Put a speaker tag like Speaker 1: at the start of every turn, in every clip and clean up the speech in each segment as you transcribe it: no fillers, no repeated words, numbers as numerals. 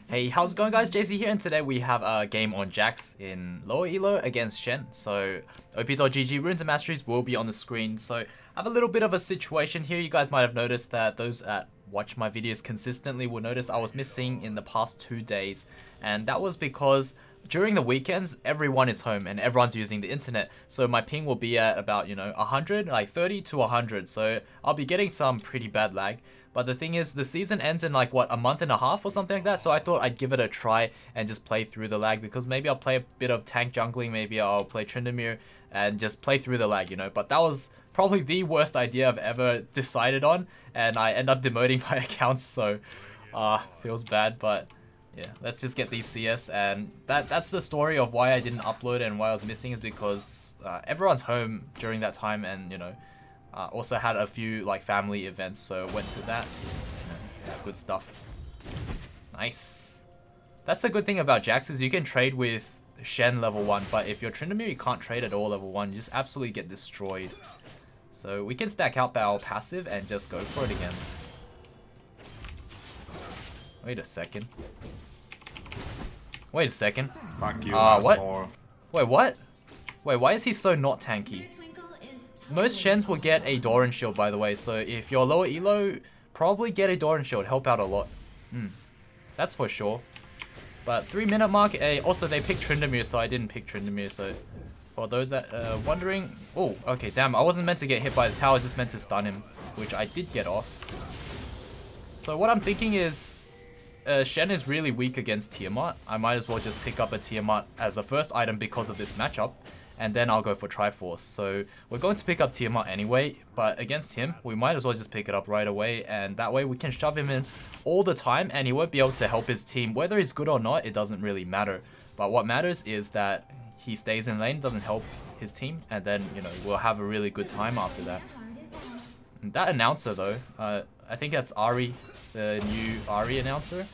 Speaker 1: Hey, how's it going guys? JaySea here, and today we have a game on Jax in lower elo against Shen. So op.gg runes and masteries will be on the screen. So I have a little bit of a situation here. You guys might have noticed that those that watch my videos consistently will notice I was missing in the past 2 days, and that was because during the weekends everyone is home and everyone's using the internet, so my ping will be at about 100, like 30 to 100, so I'll be getting some pretty bad lag. But the thing is, the season ends in like what, a month and a half or something like that, so I thought I'd give it a try and just play through the lag, because maybe I'll play a bit of tank jungling, maybe I'll play Tryndamere and just play through the lag, but that was probably the worst idea I've ever decided on, and I end up demoting my accounts, so feels bad. But yeah, let's just get these CS, and that's the story of why I didn't upload and why I was missing, is because everyone's home during that time, and also had a few like family events, so went to that. Good stuff. Nice. That's the good thing about Jax, is you can trade with Shen level 1, but if you're Tryndamere, you can't trade at all level 1. You just absolutely get destroyed. So we can stack out our passive and just go for it again. Wait a second. Wait a second.
Speaker 2: Thank you.
Speaker 1: What?
Speaker 2: More.
Speaker 1: Wait, what? Wait, why is he so not tanky? Most Shens will get a Doran shield, by the way, so if you're lower elo, probably get a Doran shield, help out a lot. That's for sure. But 3-minute mark, also they picked Tryndamere, so I didn't pick Tryndamere, so for those that are wondering... Oh, okay, damn, I wasn't meant to get hit by the tower, I was just meant to stun him, which I did get off. So what I'm thinking is, Shen is really weak against Tiamat. I might as well just pick up a Tiamat as a first item because of this matchup, and then I'll go for Triforce. So we're going to pick up Tiamat anyway, but against him, we might as well just pick it up right away, and that way we can shove him in all the time, and he won't be able to help his team. Whether he's good or not, it doesn't really matter. But what matters is that he stays in lane, doesn't help his team, and then, we'll have a really good time after that. And that announcer though, I think that's Ari, the new Ari announcer.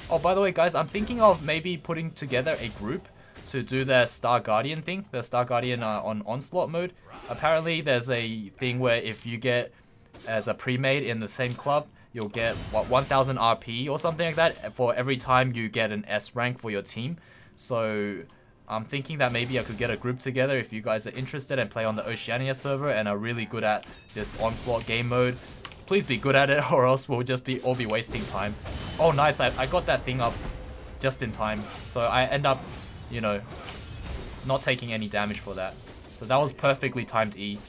Speaker 1: Oh, by the way guys, I'm thinking of maybe putting together a group to do the Star Guardian thing, the Star Guardian on Onslaught mode. Apparently there's a thing where if you get as a pre-made in the same club, you'll get what, 1000 RP or something like that for every time you get an S rank for your team. So I'm thinking that maybe I could get a group together if you guys are interested and play on the Oceania server and are really good at this Onslaught game mode. Please be good at it, or else we'll just all be wasting time. Oh nice, I got that thing up just in time, so I end up not taking any damage for that. So that was perfectly timed E.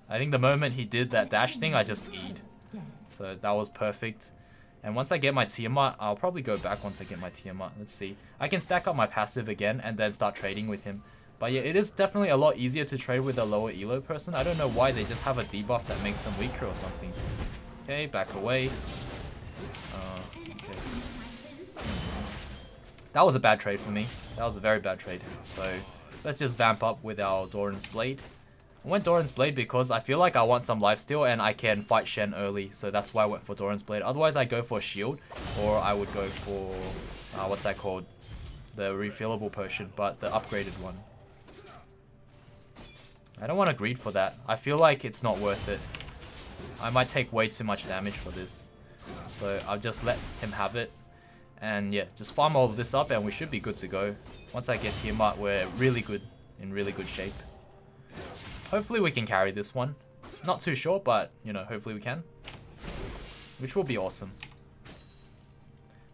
Speaker 1: I think the moment he did that dash thing, I just E'd. So that was perfect. And once I get my Tiamat, I'll probably go back once I get my Tiamat. Let's see. I can stack up my passive again and then start trading with him. But yeah, it is definitely a lot easier to trade with a lower elo person. I don't know why, they just have a debuff that makes them weaker or something. Okay, back away. Okay. That was a bad trade for me. That was a very bad trade. So let's just vamp up with our Doran's Blade. I went Doran's Blade because I feel like I want some lifesteal and I can fight Shen early. So that's why I went for Doran's Blade. Otherwise I'd go for Shield, or I would go for, what's that called? The refillable potion, but the upgraded one. I don't want to greed for that. I feel like it's not worth it. I might take way too much damage for this. So I'll just let him have it. And yeah, just farm all of this up and we should be good to go. Once I get Tiamat, we're really good, in really good shape. Hopefully we can carry this one. Not too sure, but hopefully we can. Which will be awesome.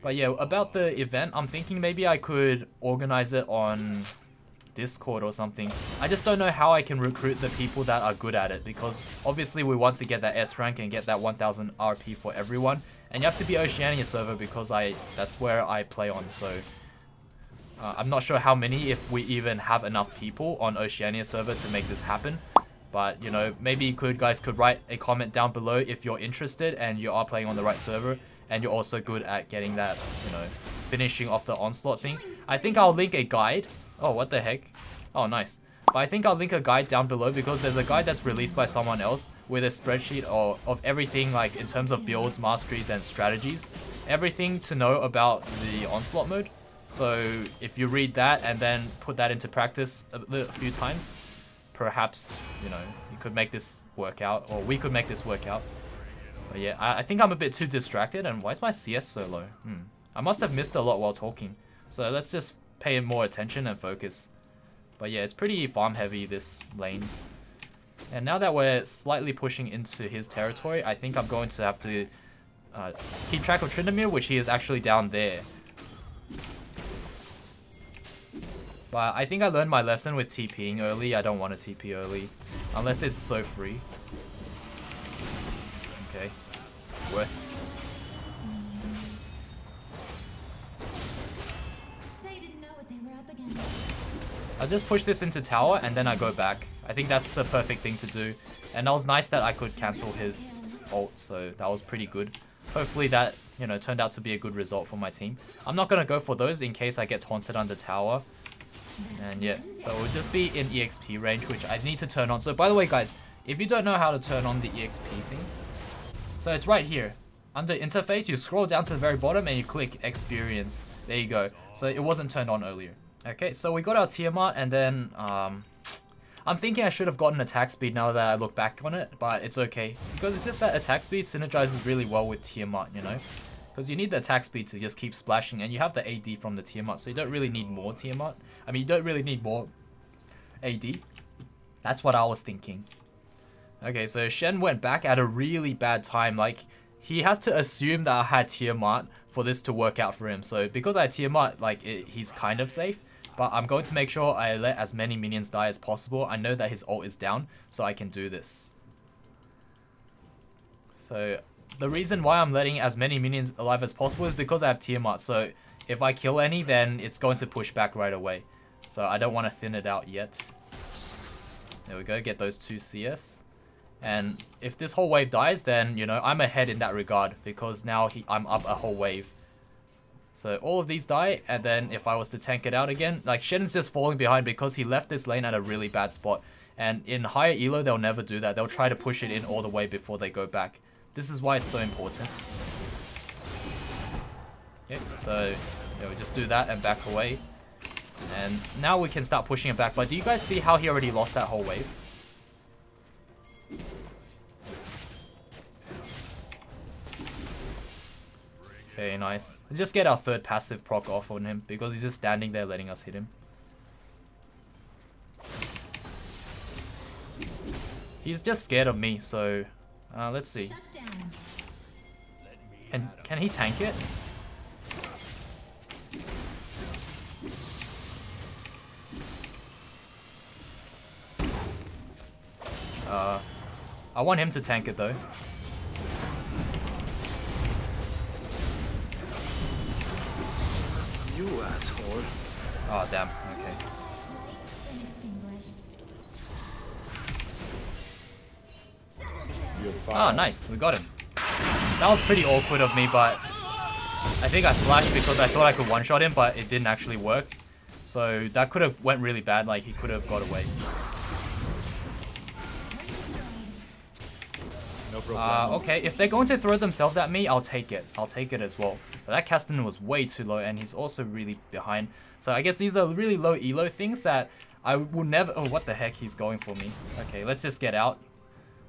Speaker 1: But yeah, about the event, I'm thinking maybe I could organize it on Discord or something. I just don't know how I can recruit the people that are good at it, because obviously we want to get that S rank and get that 1000 RP for everyone. And you have to be Oceania Server because that's where I play on, so I'm not sure how many, if we even have enough people on Oceania Server to make this happen. But maybe you guys could write a comment down below if you're interested and you are playing on the right server and you're also good at getting that, finishing off the Onslaught thing. I think I'll link a guide. Oh, what the heck? Oh, nice. But I think I'll link a guide down below, because there's a guide that's released by someone else with a spreadsheet of everything, like in terms of builds, masteries, and strategies. Everything to know about the Onslaught mode. So if you read that and then put that into practice a few times, perhaps, you could make this work out, or we could make this work out. But yeah, I think I'm a bit too distracted, and why is my CS so low? I must have missed a lot while talking. So let's just pay more attention and focus. But yeah, it's pretty farm heavy, this lane. And now that we're slightly pushing into his territory, I think I'm going to have to keep track of Tryndamere, which he is actually down there. But I think I learned my lesson with TPing early. I don't want to TP early, unless it's so free. Okay, worth. I'll just push this into tower and then I go back. I think that's the perfect thing to do. And that was nice that I could cancel his ult, so that was pretty good. Hopefully that, you know, turned out to be a good result for my team. I'm not going to go for those in case I get taunted under tower. And yeah, so it would just be in EXP range, which I need to turn on. So by the way, guys, if you don't know how to turn on the EXP thing, so it's right here. Under interface, you scroll down to the very bottom and you click experience. There you go. So it wasn't turned on earlier. Okay, so we got our Tiamat and then I'm thinking I should have gotten attack speed now that I look back on it, but it's okay. Because it's just that attack speed synergizes really well with Tiamat, you know? Because you need the attack speed to just keep splashing, and you have the AD from the Tiamat, so you don't really need more Tiamat. I mean, you don't really need more AD. That's what I was thinking. Okay, so Shen went back at a really bad time. Like, he has to assume that I had Tiamat for this to work out for him. So because I had Tiamat, like, he's kind of safe. But I'm going to make sure I let as many minions die as possible. I know that his ult is down, so I can do this. So the reason why I'm letting as many minions alive as possible is because I have Tiamat. So if I kill any, then it's going to push back right away. So I don't want to thin it out yet. There we go, get those 2 CS. And if this whole wave dies, then, you know, I'm ahead in that regard. Because now I'm up a whole wave. So all of these die, and then if I was to tank it out again, like Shen's just falling behind because he left this lane at a really bad spot. And in higher elo, they'll never do that. They'll try to push it in all the way before they go back. This is why it's so important. Okay, so yeah, we just do that and back away. And now we can start pushing it back. But do you guys see how he already lost that whole wave? Okay, nice. Let's just get our third passive proc off on him because he's just standing there letting us hit him. He's just scared of me, so let's see. Can he tank it? I want him to tank it though.
Speaker 2: You asshole.
Speaker 1: Oh damn, okay. Ah, nice, we got him. That was pretty awkward of me, but I think I flashed because I thought I could one-shot him, but it didn't actually work. So that could have went really bad, like he could have got away. Okay, if they're going to throw themselves at me, I'll take it. I'll take it as well. But that Caston was way too low, and he's also really behind. So I guess these are really low elo things that I will never... Oh, what the heck? He's going for me. Okay, let's just get out.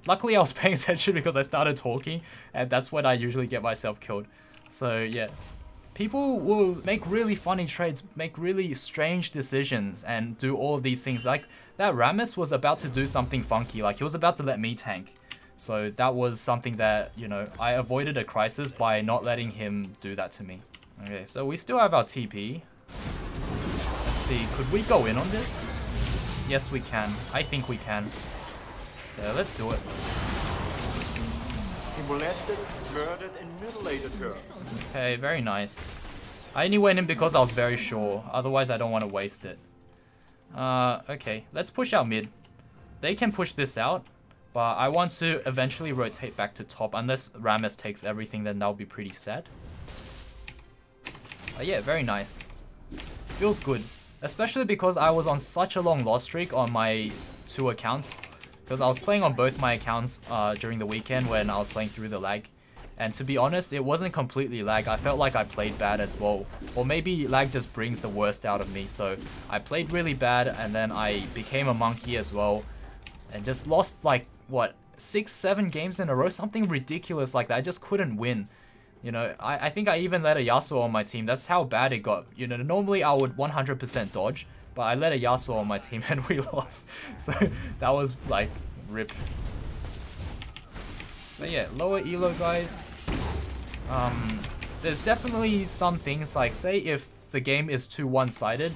Speaker 1: Luckily, I was paying attention because I started talking, and that's when I usually get myself killed. So, yeah. People will make really funny trades, make really strange decisions, and do all of these things. Like, that Rammus was about to do something funky. Like, he was about to let me tank. So that was something that, you know, I avoided a crisis by not letting him do that to me. Okay, so we still have our TP. Let's see, could we go in on this? Yes, we can. I think we can. Yeah, let's do it.
Speaker 2: He molested, murdered, and mutilated her.
Speaker 1: Okay, very nice. I only went in because I was very sure. Otherwise, I don't want to waste it. Okay, let's push out mid. They can push this out. But I want to eventually rotate back to top. Unless Rammus takes everything, then that'll be pretty sad. Yeah, very nice. Feels good. Especially because I was on such a long loss streak on my 2 accounts. Because I was playing on both my accounts during the weekend when I was playing through the lag. And to be honest, it wasn't completely lag. I felt like I played bad as well. Or maybe lag just brings the worst out of me. So I played really bad and then I became a monkey as well. And just lost like, what, 6-7 games in a row? Something ridiculous like that. I just couldn't win. You know, I think I even let a Yasuo on my team. That's how bad it got. You know, normally I would 100% dodge, but I let a Yasuo on my team and we lost. So that was like rip. But yeah, lower elo guys. There's definitely some things like, say if the game is too one-sided,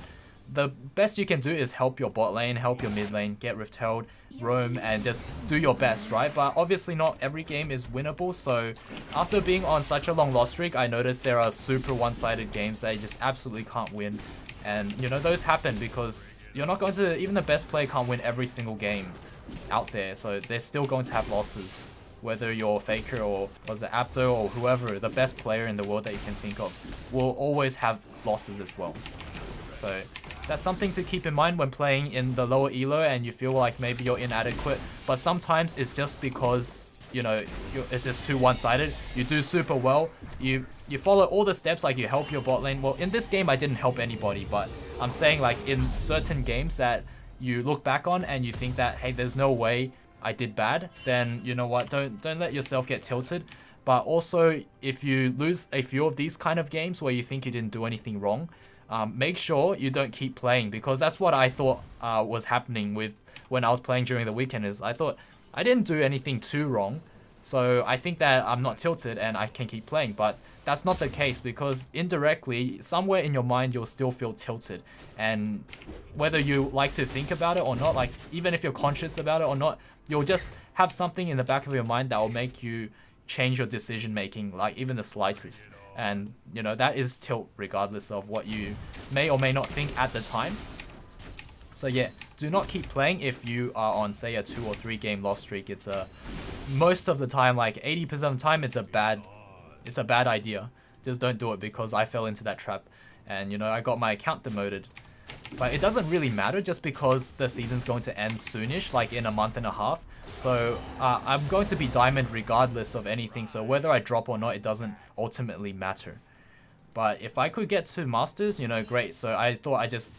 Speaker 1: the best you can do is help your bot lane, help your mid lane, get Rift Held, roam, and just do your best, right? But obviously not every game is winnable, so after being on such a long loss streak, I noticed there are super one-sided games that you just absolutely can't win. And, you know, those happen because you're not going to, even the best player can't win every single game out there, so they're still going to have losses. Whether you're Faker or was it Apto or whoever, the best player in the world that you can think of will always have losses as well. So that's something to keep in mind when playing in the lower elo and you feel like maybe you're inadequate. But sometimes it's just because, you know, it's just too one-sided. You do super well. You follow all the steps, like you help your bot lane. Well, in this game I didn't help anybody, but I'm saying like in certain games that you look back on and you think that, hey, there's no way I did bad, then you know what, don't let yourself get tilted. But also, if you lose a few of these kind of games where you think you didn't do anything wrong, make sure you don't keep playing, because that's what I thought was happening with when I was playing during the weekend. Is I thought I didn't do anything too wrong, so I think that I'm not tilted and I can keep playing. But that's not the case, because indirectly, somewhere in your mind, you'll still feel tilted. And whether you like to think about it or not, like even if you're conscious about it or not, you'll just have something in the back of your mind that will make you change your decision making, like even the slightest. And you know, that is tilt regardless of what you may or may not think at the time. So yeah, do not keep playing if you are on, say, a 2 or 3 game loss streak. It's most of the time, like 80% of the time, it's a bad idea. Just don't do it, because I fell into that trap and you know, I got my account demoted. But it doesn't really matter, just because the season's going to end soonish, like in a month and a half. So I'm going to be diamond regardless of anything, so whether I drop or not, it doesn't ultimately matter. But if I could get to Masters, you know, great. So I thought I'd just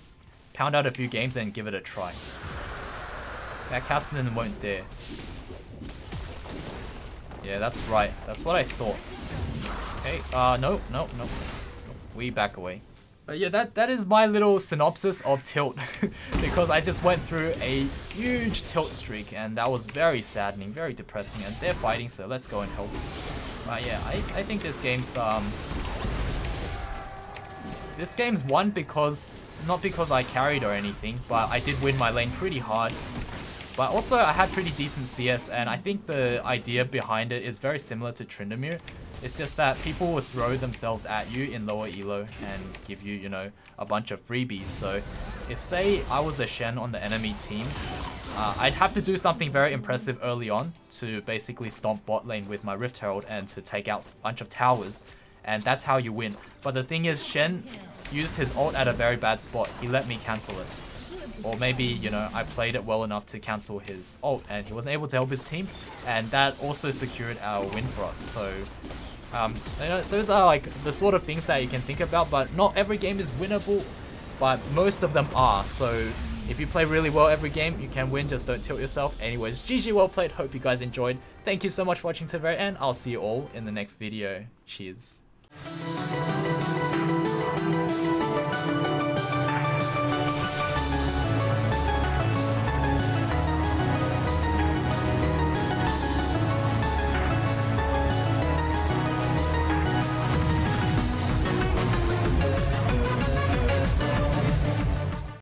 Speaker 1: pound out a few games and give it a try. That Castellan won't dare. Yeah, that's right. That's what I thought. Okay, no. We back away. But yeah, that is my little synopsis of tilt, because I just went through a huge tilt streak and that was very saddening, very depressing, and they're fighting, so let's go and help. But yeah, I think this game's won because, not because I carried or anything, but I did win my lane pretty hard. But also I had pretty decent CS, and I think the idea behind it is very similar to Tryndamere. It's just that people will throw themselves at you in lower elo and give you, you know, a bunch of freebies. So if, say, I was the Shen on the enemy team, I'd have to do something very impressive early on to basically stomp bot lane with my Rift Herald and to take out a bunch of towers. And that's how you win. But the thing is, Shen used his ult at a very bad spot. He let me cancel it. Or maybe, you know, I played it well enough to cancel his ult and he wasn't able to help his team. And that also secured our win for us. So, you know, those are like the sort of things that you can think about. But not every game is winnable, but most of them are. So if you play really well every game, you can win. Just don't tilt yourself. Anyways, GG, well played. Hope you guys enjoyed. Thank you so much for watching to the very end. I'll see you all in the next video. Cheers.